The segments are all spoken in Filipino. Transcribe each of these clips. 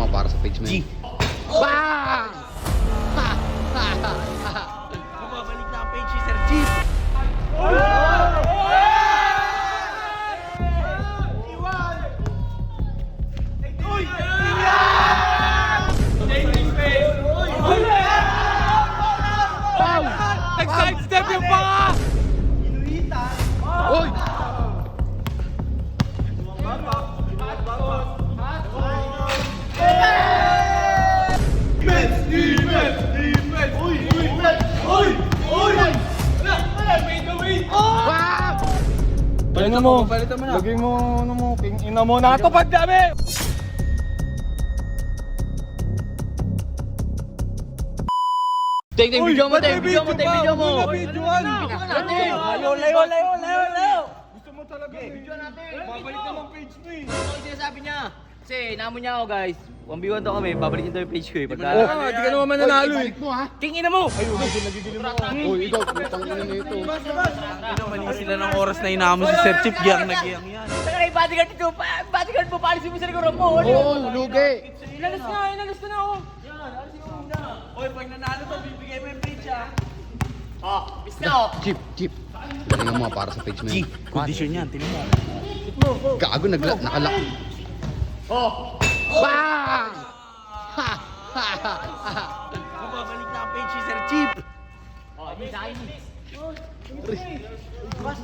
para sa page mo yun. Bang! Bumabalik na ang page si Sir Jeep. Nag-sidestep yung panga! Oy! Bang! Palitan mo, lagay mo, ano mo, king ina mo, natupad dami! Take the video mo, take video mo, take video mo! Videoan! Layo! Gusto mo talaga video natin! Babalik naman page mo eh! Ano yung sinasabi niya? Kasi namon niya ako guys. 1v1 to kami, babalik nito yung page ko eh. Oh, Pagka... di ka naman mananalo eh! Balik mo ha! King ina mo! Ayun, nagigilim mo. Uy, ikaw, putang ina na ito. Mali sila ng oras na inamo si Sir Jeep. Giyang nagyang yan. Saka yung bodyguard nito, bodyguard mo, paalisin mo sa likuran mo. Oo, lugi! Inalas ko na ako. Oy, pag nanalo to, bibigay mo yung page ah. Bis na ako. Jeep! Galingan mo para sa page mo yun. Condition yan, tinan mo. Gago, nakalak. Bang! Ha! Bumabalik na ang page si Sir Jeep.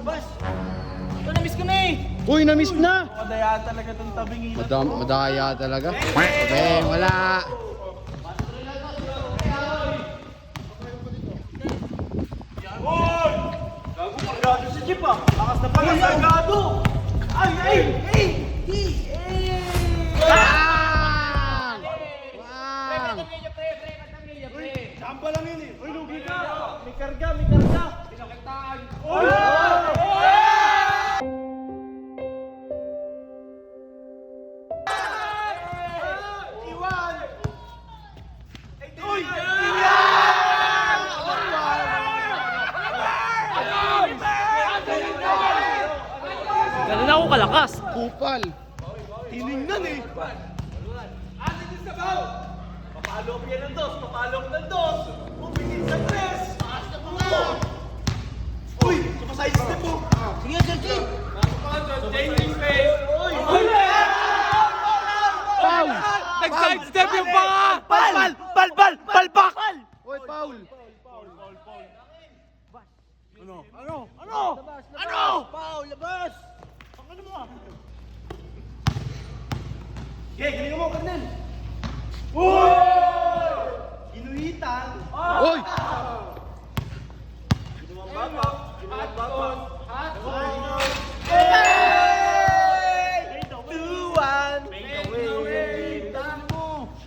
Bas! Ito, na-miss ko na eh. Uy, na-miss na! Madaya talaga tong tabing ina. Madaya talaga. Okay, wala. Gado si Jeep ah. Lakas na pala sa gado. Ay! Bang! Bang! Samba lang yun eh. Uy, lugi ka. May karga. Pinakitaan. Iwan! Uy! Ganun ako kalakas. Kupal. Tinignan eh. Atin yung sabaw. Papalok yan ng dos. Pumigil sa tres. Taas na mga. Uy! Sumasay step mo. Sige, Sir Jeep. Foul! Nag-sidestep yung panga! Palpak! Uy, foul! Paul, labas! Ano mo? Okay, galingan mo, Kernel. Inuitan. Uy!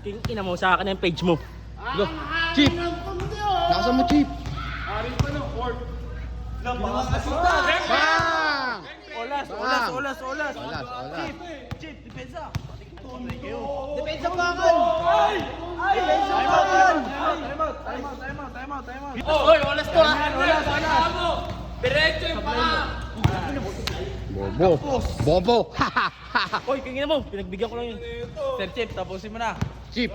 King ina mo, sa akin yung page mo. Go! Jeep! Nakasan mo, Jeep! Bang! Olas. Olas. Chip, depensa. Depensa bakal. Depensa bakal. Time out. Oy, olas to ha. Diretso yung panga. Bobo! Oy, king ina mo, pinagbigyan ko lang yun. Sir Chip, tapusin mo na. Jeep!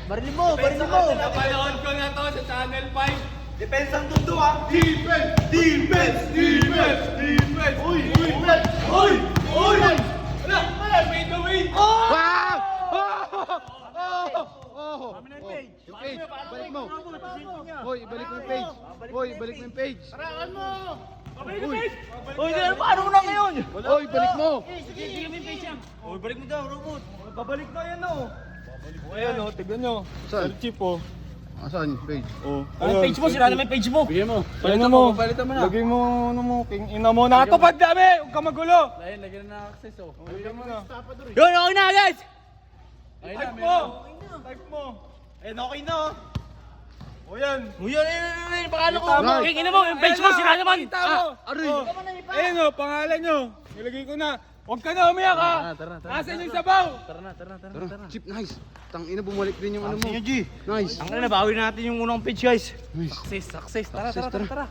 Barilin mo. Napanood ko na to sa Channel 5. Depensa ang tundo ah. Defense. Uy. Wait the wait! Wow! Yung page! Balik mo! Hoy, balik mo yung page! Hoy, balik mo yung page! Oy, paano mo na ngayon? Hoy, balik mo! Sige mo yung page yan. Uy, balik mo daw, robot. Babalik na yan oh! Ayan oh, tignan nyo. Saan? Sir Jeep oh. Asan yung page? Oh. Yung page mo, sira naman yung page mo. Bigyan mo! Palitan mo, lagay mo, ano mo, king ina mo, natupad dami! Huwag ka magulo! Lagyan na access oh. Palitan mo na. Yun, okay na guys! Type mo! Type mo! Ayun, okay na oh. O yan! Yun, pangalan ko. Tama. King ina mo, yung page mo, sira naman. Kita mo! Aray! Ayun o, pangalan nyo. Nilagay ko na. Huwag ka na umiyak ha! Tara na. Asan yung sabaw? Tara, Jeep, nice! Tangina, bumalik din yung ano mo. G. Nice! Ang nabawi natin yung unang page guys. Nice! Success. Tara. Tara.